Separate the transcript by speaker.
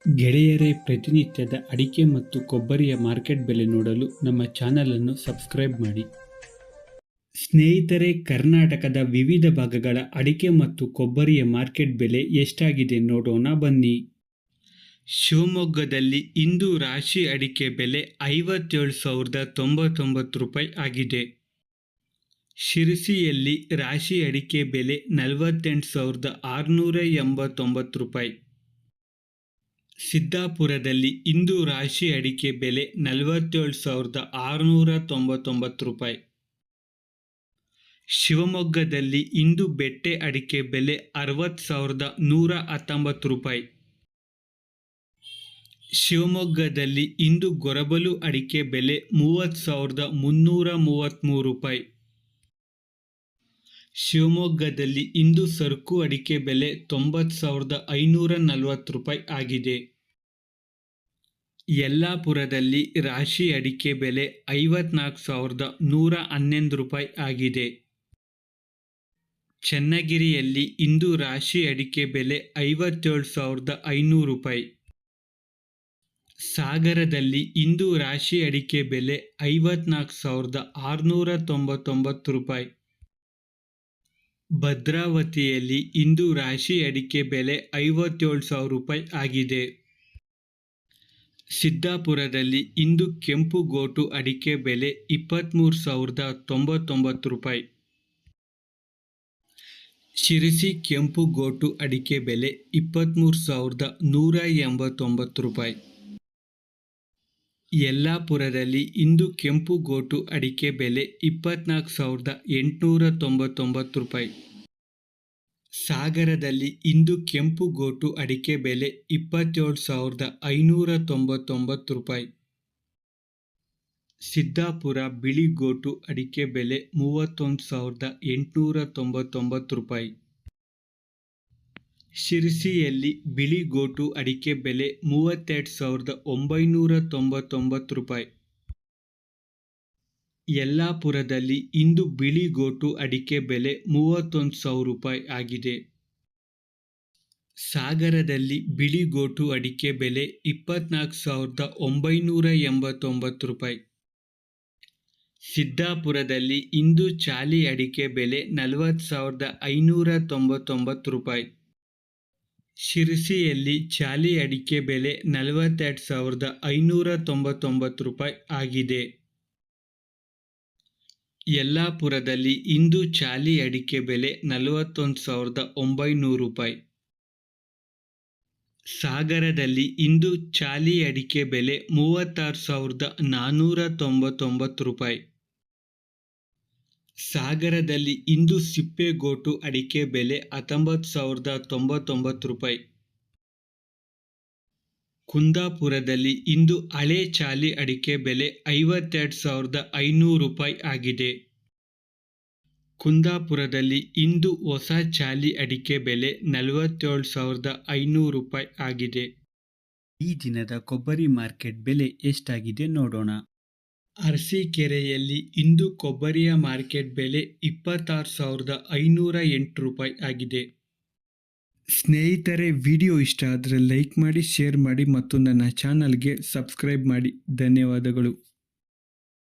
Speaker 1: ಗೆಳೆಯರೇ, ಪ್ರತಿನಿತ್ಯದ ಅಡಿಕೆ ಮತ್ತು ಕೊಬ್ಬರಿಯ ಮಾರ್ಕೆಟ್ ಬೆಲೆ ನೋಡಲು ನಮ್ಮ ಚಾನಲನ್ನು ಸಬ್ಸ್ಕ್ರೈಬ್ ಮಾಡಿ. ಸ್ನೇಹಿತರೆ, ಕರ್ನಾಟಕದ ವಿವಿಧ ಭಾಗಗಳ ಅಡಿಕೆ ಮತ್ತು ಕೊಬ್ಬರಿಯ ಮಾರ್ಕೆಟ್ ಬೆಲೆ ಎಷ್ಟಾಗಿದೆ ನೋಡೋಣ ಬನ್ನಿ. ಶಿವಮೊಗ್ಗದಲ್ಲಿ ಇಂದು ರಾಶಿ ಅಡಿಕೆ ಬೆಲೆ 57,099 ರೂಪಾಯಿ ಆಗಿದೆ. ಶಿರಸಿಯಲ್ಲಿ ರಾಶಿ ಅಡಿಕೆ ಬೆಲೆ 48,689 ರೂಪಾಯಿ. ಸಿದ್ದಾಪುರದಲ್ಲಿ ಇಂದು ರಾಶಿ ಅಡಿಕೆ ಬೆಲೆ 47,699 ರೂಪಾಯಿ. ಶಿವಮೊಗ್ಗದಲ್ಲಿ ಇಂದು ಬೆಟ್ಟೆ ಅಡಿಕೆ ಬೆಲೆ 60,119 ರೂಪಾಯಿ. ಶಿವಮೊಗ್ಗದಲ್ಲಿ ಇಂದು ಗೊರಬಲು ಅಡಿಕೆ ಬೆಲೆ 30,333 ರೂಪಾಯಿ. ಶಿವಮೊಗ್ಗದಲ್ಲಿ ಇಂದು ಸರ್ಕು ಅಡಿಕೆ ಬೆಲೆ 90,540 ರೂಪಾಯಿ ಆಗಿದೆ. ಯಲ್ಲಾಪುರದಲ್ಲಿ ರಾಶಿ ಅಡಿಕೆ ಬೆಲೆ 54,111 ರೂಪಾಯಿ ಆಗಿದೆ. ಚನ್ನಗಿರಿಯಲ್ಲಿ ಇಂದು ರಾಶಿ ಅಡಿಕೆ ಬೆಲೆ 57,500 ರೂಪಾಯಿ. ಸಾಗರದಲ್ಲಿ ಇಂದು ರಾಶಿ ಅಡಿಕೆ ಬೆಲೆ 54,699 ರೂಪಾಯಿ. ಭದ್ರಾವತಿಯಲ್ಲಿ ಇಂದು ರಾಶಿ ಅಡಿಕೆ ಬೆಲೆ 57,000 ರೂಪಾಯಿ ಆಗಿದೆ. ಸಿದ್ದಾಪುರದಲ್ಲಿ ಇಂದು ಕೆಂಪು ಗೋಟು ಅಡಿಕೆ ಬೆಲೆ 23,099 ರೂಪಾಯಿ. ಶಿರಸಿ ಕೆಂಪು ಗೋಟು ಅಡಿಕೆ ಬೆಲೆ 23,189 ರೂಪಾಯಿ. ಯಲ್ಲಾಪುರದಲ್ಲಿ ಇಂದು ಕೆಂಪು ಗೋಟು ಅಡಿಕೆ ಬೆಲೆ 24,899 ರೂಪಾಯಿ. ಸಾಗರದಲ್ಲಿ ಇಂದು ಕೆಂಪು ಗೋಟು ಅಡಿಕೆ ಬೆಲೆ 27,599 ರೂಪಾಯಿ. ಸಿದ್ದಾಪುರ ಬಿಳಿ ಗೋಟು ಅಡಿಕೆ ಬೆಲೆ 31,899 ರೂಪಾಯಿ. ಶಿರಸಿಯಲ್ಲಿ ಬಿಳಿ ಗೋಟು ಅಡಿಕೆ ಬೆಲೆ 32,999 ರೂಪಾಯಿ. ಯಲ್ಲಾಪುರದಲ್ಲಿ ಇಂದು ಬಿಳಿ ಗೋಟು ಅಡಿಕೆ ಬೆಲೆ 31,000 ರೂಪಾಯಿ ಆಗಿದೆ. ಸಾಗರದಲ್ಲಿ ಬಿಳಿ ಗೋಟು ಅಡಿಕೆ ಬೆಲೆ 24,989 ರೂಪಾಯಿ. ಸಿದ್ದಾಪುರದಲ್ಲಿ ಇಂದು ಚಾಲಿ ಅಡಿಕೆ ಬೆಲೆ 40,599 ರೂಪಾಯಿ. ಶಿರಸಿಯಲ್ಲಿ ಚಾಲಿ ಅಡಿಕೆ ಬೆಲೆ 42,599 ರೂಪಾಯಿ ಆಗಿದೆ. ಯಲ್ಲಾಪುರದಲ್ಲಿ ಇಂದು ಚಾಲಿ ಅಡಿಕೆ ಬೆಲೆ 41,900 ರೂಪಾಯಿ. ಸಾಗರದಲ್ಲಿ ಇಂದು ಚಾಲಿ ಅಡಿಕೆ ಬೆಲೆ 36,499 ರೂಪಾಯಿ. ಸಾಗರದಲ್ಲಿ ಇಂದು ಸಿಪ್ಪೆಗೋಟು ಅಡಿಕೆ ಬೆಲೆ 19,099 ರೂಪಾಯಿ. ಕುಂದಾಪುರದಲ್ಲಿ ಇಂದು ಹಳೆ ಚಾಲಿ ಅಡಿಕೆ ಬೆಲೆ 52,500 ರೂಪಾಯಿ ಆಗಿದೆ. ಕುಂದಾಪುರದಲ್ಲಿ ಇಂದು ಹೊಸ ಚಾಲಿ ಅಡಿಕೆ ಬೆಲೆ 47,500 ರೂಪಾಯಿ ಆಗಿದೆ. ಈ ದಿನದ ಕೊಬ್ಬರಿ ಮಾರ್ಕೆಟ್ ಬೆಲೆ ಎಷ್ಟಾಗಿದೆ ನೋಡೋಣ. ಅರಸೀಕೆರೆಯಲ್ಲಿ ಇಂದು ಕೊಬ್ಬರಿಯ ಮಾರ್ಕೆಟ್ ಬೆಲೆ 26,508 ರೂಪಾಯಿ ಆಗಿದೆ. ಸ್ನೇಹಿತರೆ, ವಿಡಿಯೋ ಇಷ್ಟ ಆದರೆ ಲೈಕ್ ಮಾಡಿ, ಶೇರ್ ಮಾಡಿ ಮತ್ತು ನನ್ನ ಚಾನಲ್ಗೆ ಸಬ್ಸ್ಕ್ರೈಬ್ ಮಾಡಿ. ಧನ್ಯವಾದಗಳು.